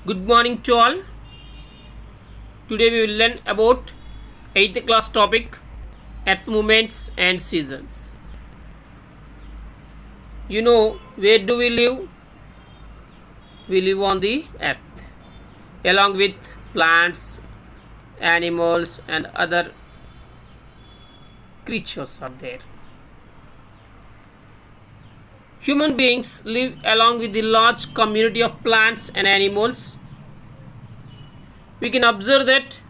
Good morning to all. Today we will learn about 8th class topic Earth movements and seasons. You know, where do we live? We live on the earth along with plants, animals and other creatures are there. Human beings live along with the large community of plants and animals. We can observe that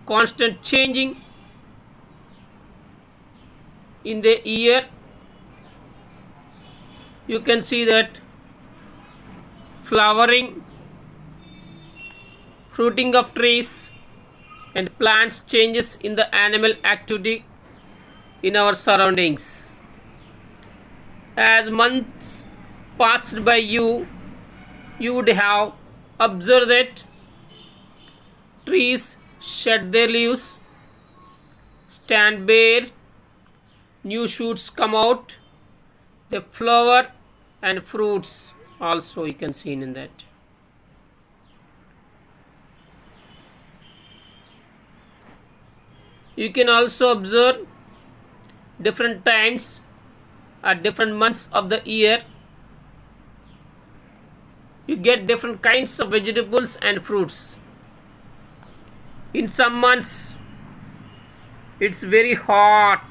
constant changing in the year. You can see that flowering, fruiting of trees and plants changes in the animal activity in our surroundings. As months passed by, you would have observed that trees shed their leaves, stand bare, new shoots come out, they flower and fruits also you can see in that. You can also observe different times at different months of the year. You get different kinds of vegetables and fruits. In some months it's very hot,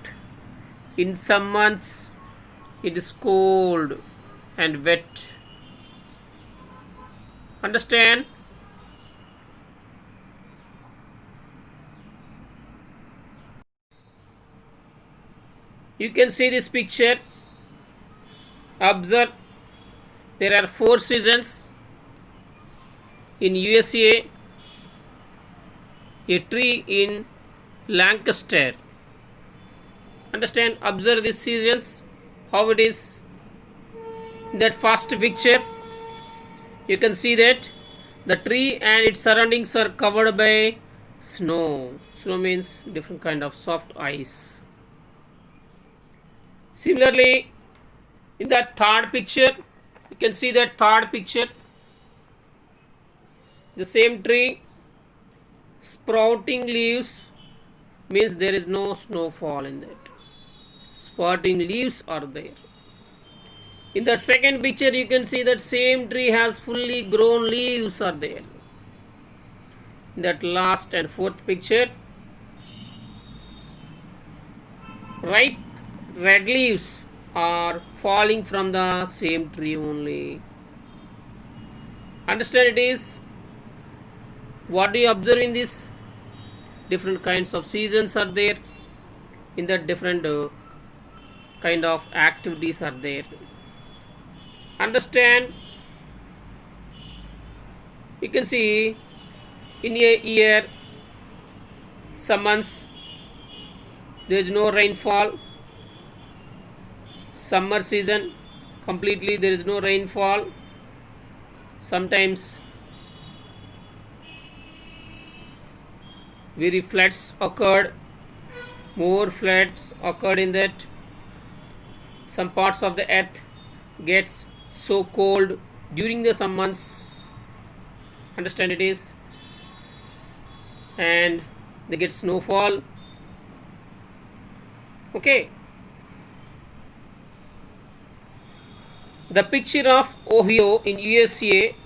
in some months it is cold and wet. Understand? You can see this picture. Observe, there are 4 seasons. In USA, a tree in Lancaster. Understand? Observe these seasons, how it is. In that first picture, you can see that the tree and its surroundings are covered by snow. Snow means different kind of soft ice. Similarly, in that third picture, you can see that third picture, the same tree, sprouting leaves means there is no snowfall in that. Sprouting leaves are there. In the second picture, you can see that same tree has fully grown leaves are there. In that last and fourth picture, ripe red leaves are falling from the same tree only. Understand it is? What do you observe in this? Different kinds of seasons are there. In that different kind of activities are there. Understand? You can see in a year, some months there is no rainfall. Summer season, completely there is no rainfall. Sometimes very floods occurred, more floods occurred in that. Some parts of the earth gets so cold during the some months. Understand it is? And they get snowfall. Okay. The picture of Ohio in USA,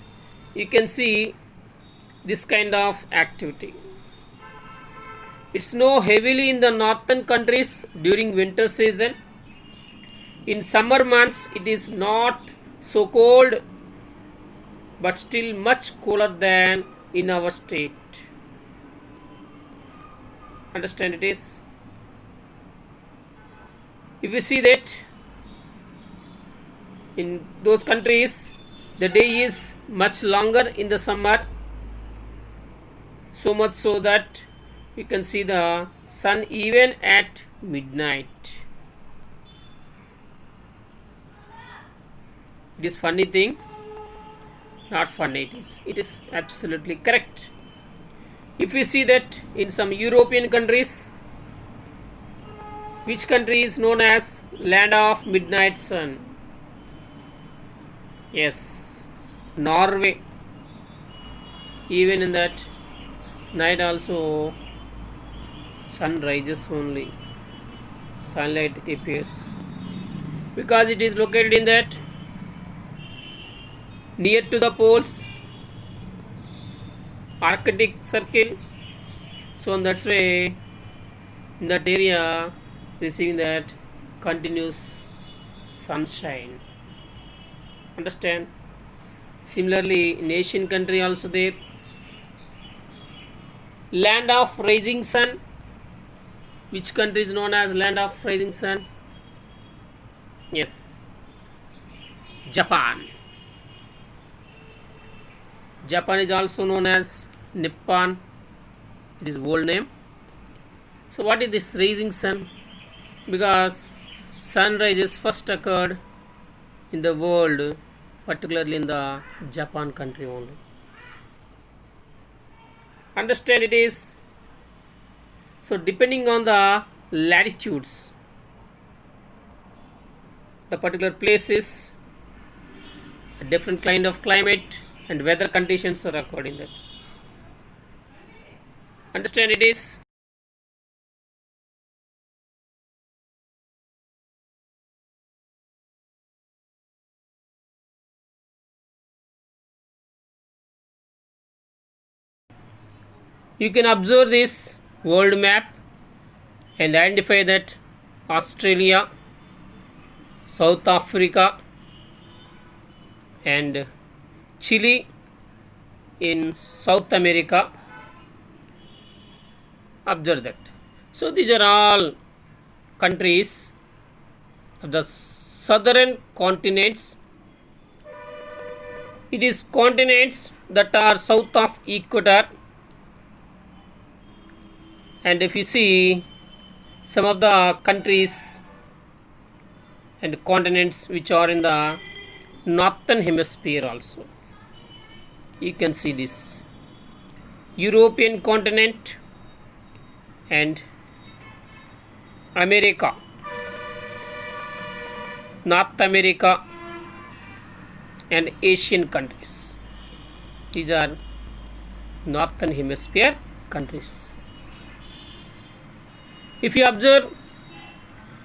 you can see this kind of activity. It snows heavily in the northern countries during winter season. In summer months, it is not so cold, but still much cooler than in our state. Understand it is? If you see that in those countries, the day is much longer in the summer, so much so that you can see the sun even at midnight. It is funny thing, not funny, it is absolutely correct. If you see that in some European countries, which country is known as land of midnight sun? Yes, Norway. Even in that night also sun rises only, sunlight appears, because it is located in that near to the poles, Arctic circle. So in that way, in that area, receiving that continuous sunshine. Understand? Similarly, in Asian country also there, land of rising sun. Which country is known as land of rising sun? Yes, Japan. Japan is also known as Nippon. It is old name. So what is this rising sun? Because sunrises first occurred in the world, particularly in the Japan country only. Understand it is. So depending on the latitudes, the particular places, a different kind of climate and weather conditions are occurred in that. Understand it is. You can observe this world map and identify that Australia, South Africa and Chile in South America. Observe that. So these are all countries of the southern continents. It is continents that are south of equator. And if you see some of the countries and continents which are in the northern hemisphere also, you can see this European continent and America, North America and Asian countries. These are northern hemisphere countries. If you observe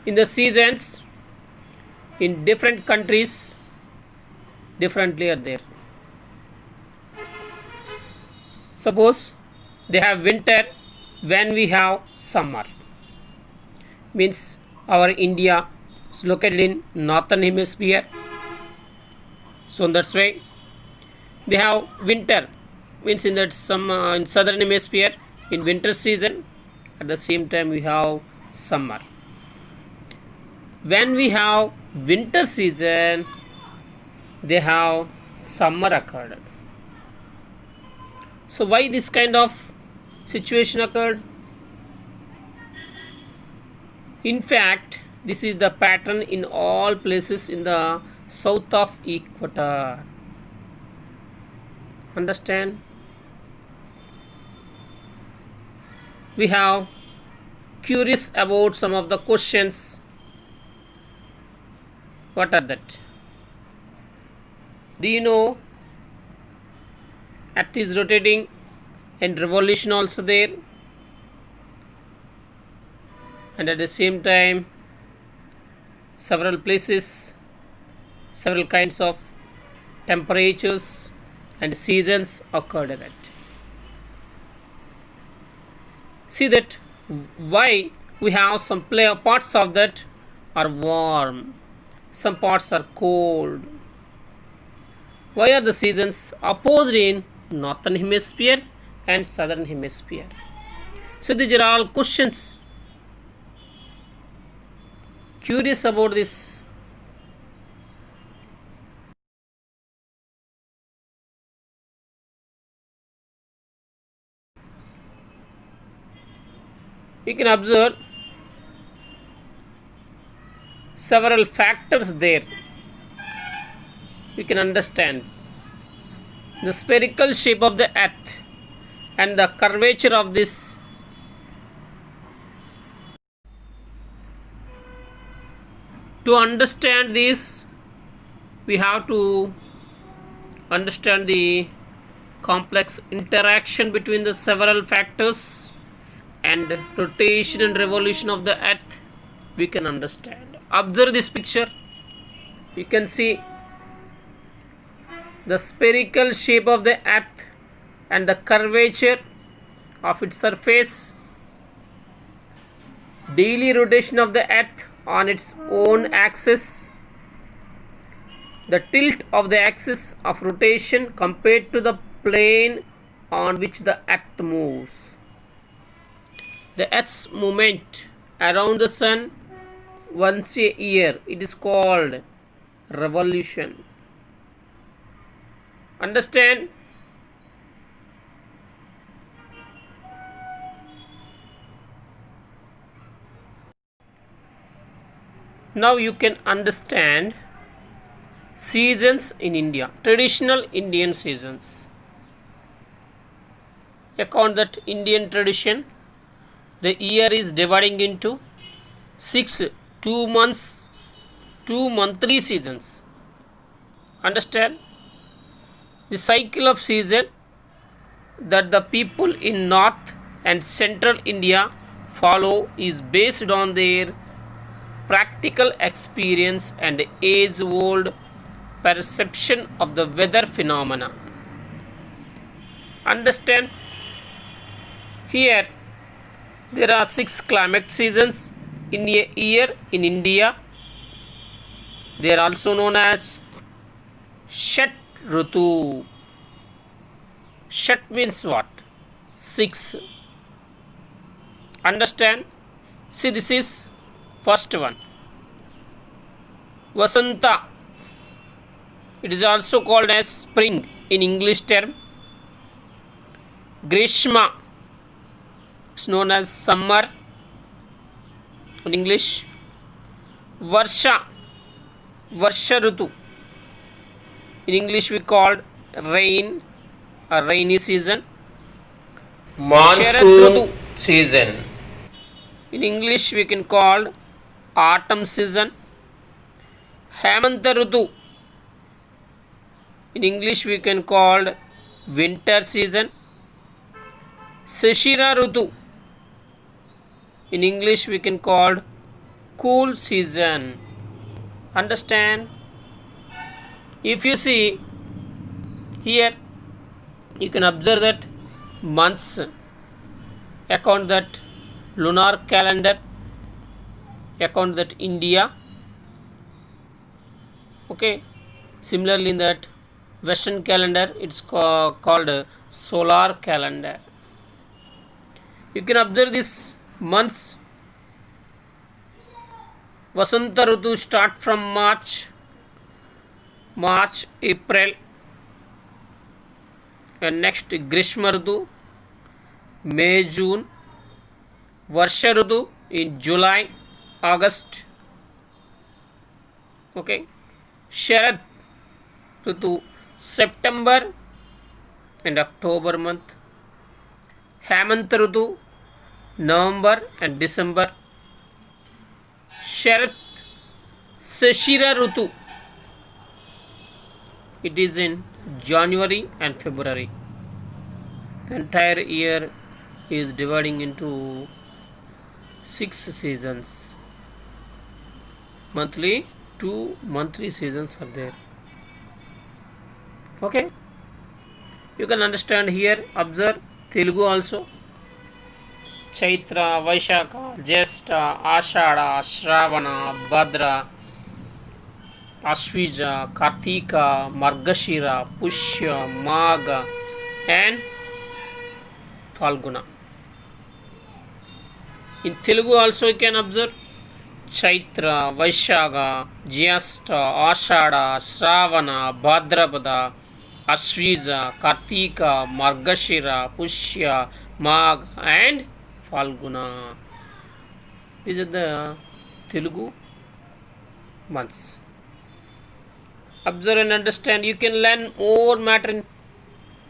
in the seasons in different countries, differently are there. Suppose they have winter when we have summer. Means our India is located in northern hemisphere. So that's why they have winter. Means in that some in southern hemisphere in winter season. At the same time we have summer. When we have winter season, they have summer occurred. So why this kind of situation occurred? In fact, this is the pattern in all places in the south of equator. Understand? We have curious about some of the questions. What are that? Do you know Earth is rotating and revolution also there, and at the same time several places, several kinds of temperatures and seasons occurred in it. See that why we have some parts of that are warm, some parts are cold. Why are the seasons opposed in northern hemisphere and southern hemisphere? So these are all questions. Curious about this. You can observe several factors there. You can understand the spherical shape of the earth and the curvature of this. To understand this, we have to understand the complex interaction between the several factors and rotation and revolution of the earth we can understand. Observe this picture. You can see the spherical shape of the earth and the curvature of its surface, daily rotation of the earth on its own axis, the tilt of the axis of rotation compared to the plane on which the earth moves. The earth's movement around the sun once a year, it is called revolution. Understand? Now you can understand seasons in India, traditional Indian seasons. According to that Indian tradition, the year is dividing into 6 2 monthly seasons. Understand? The cycle of season that the people in North and Central India follow is based on their practical experience and age-old perception of the weather phenomena. Understand? Here there are 6 climate seasons in a year in India. They are also known as Shat Rutu. Shat means what? 6. Understand? See, this is first one. Vasanta. It is also called as spring in English term. Grishma is known as summer in English. Varsha. Varsha Rutu. In English we called rain, a rainy season. Monsoon season. In English we can call autumn season. Hemanta Rutu. In English we can call winter season. Shishira Rutu. In English we can call cool season. Understand? If you see here, you can observe that months account that lunar calendar, account that India. Okay. Similarly, in that Western calendar, it's called solar calendar. You can observe these months. Vasanta Rutu start from March, April, and next Grishma Rutu, May, June, Varsha Rutu in July, August. Okay, Sharad Rutu, September and October month. Hemant Rutu, November and December. Sharat Shishira Rutu, it is in January and February. The entire year is dividing into 6 seasons. Monthly, 2 monthly seasons are there. Okay, you can understand here. Observe Telugu also. Chaitra, Vaishakha, Jyeshtha, Ashada, Shravana, Bhadra, Ashvija, Kartika, Margashira, Pushya, Magha and Falguna. In Telugu also you can observe Chaitra, Vaishakha, Jyeshtha, Ashada, Shravana, Bhadrapada, Ashvija, Kartika, Margashira, Pushya, Magha and Falguna. These are the Telugu months. Observe and understand. You can learn more matter in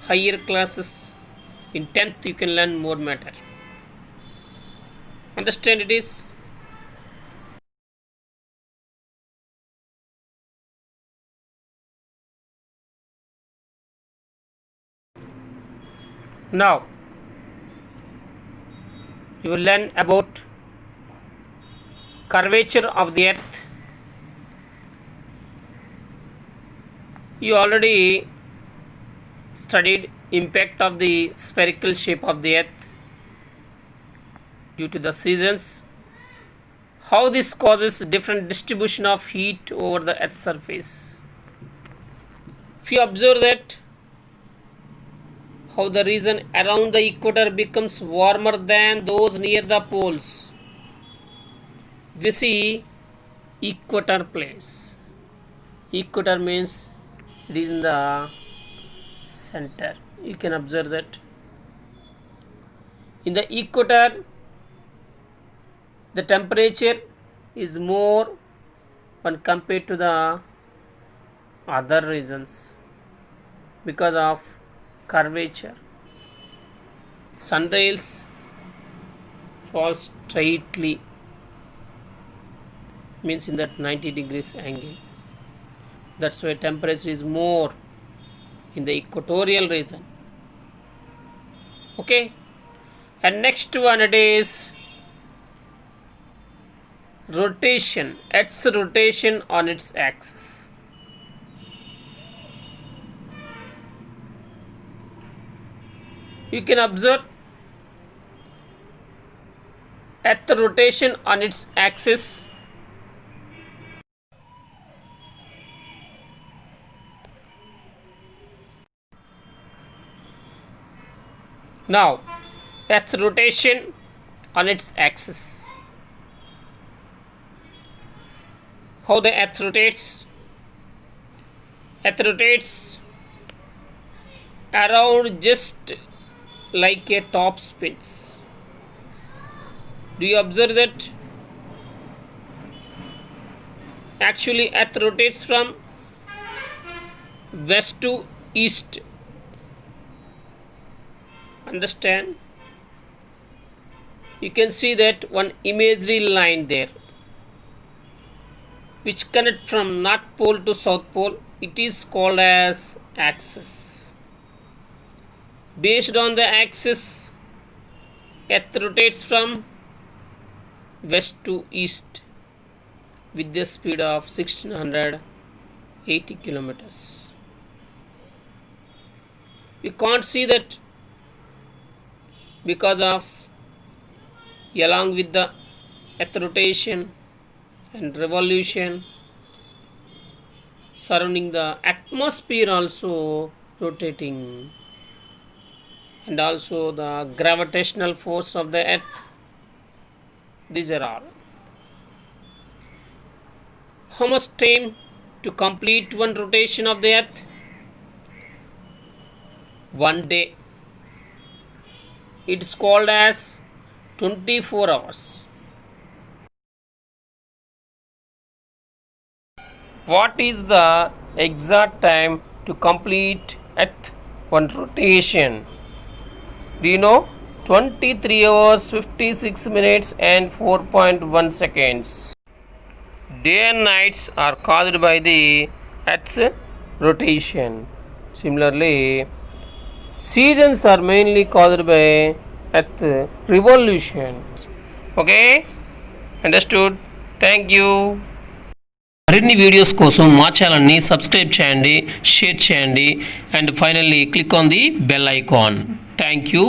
higher classes. In 10th you can learn more matter. Understand it is? Now you will learn about curvature of the earth. You already studied impact of the spherical shape of the earth due to the seasons, how this causes different distribution of heat over the earth's surface. If you observe that how the region around the equator becomes warmer than those near the poles, we see equator place. Equator means it is in the center. You can observe that in the equator the temperature is more when compared to the other regions because of curvature. Sun rays fall straightly, means in that 90 degrees angle. That's why temperature is more in the equatorial region. Okay, and next one it is rotation, Earth's rotation on its axis. You can observe Earth rotation on its axis. Now, Earth rotation on its axis. How the Earth rotates? Earth rotates around just like a top spins. Do you observe that? Actually, Earth rotates from west to east. Understand? You can see that one imaginary line there which connect from North Pole to South Pole. It is called as axis. Based on the axis, Earth rotates from west to east with the speed of 1680 kilometers. We can't see that because of along with the Earth rotation and revolution surrounding the atmosphere also rotating, and also the gravitational force of the earth. These are all. How much time to complete one rotation of the earth? 1 day. It's called as 24 hours. What is the exact time to complete Earth one rotation? Do you know? 23 hours 56 minutes and 4.1 seconds. Day and nights are caused by the Earth's rotation. Similarly, seasons are mainly caused by Earth revolution. Okay? Understood? Thank you. మరిన్ని videos కోసం మా ఛానల్ని subscribe చేయండి, share చేయండి, and finally click on the bell icon. Thank you.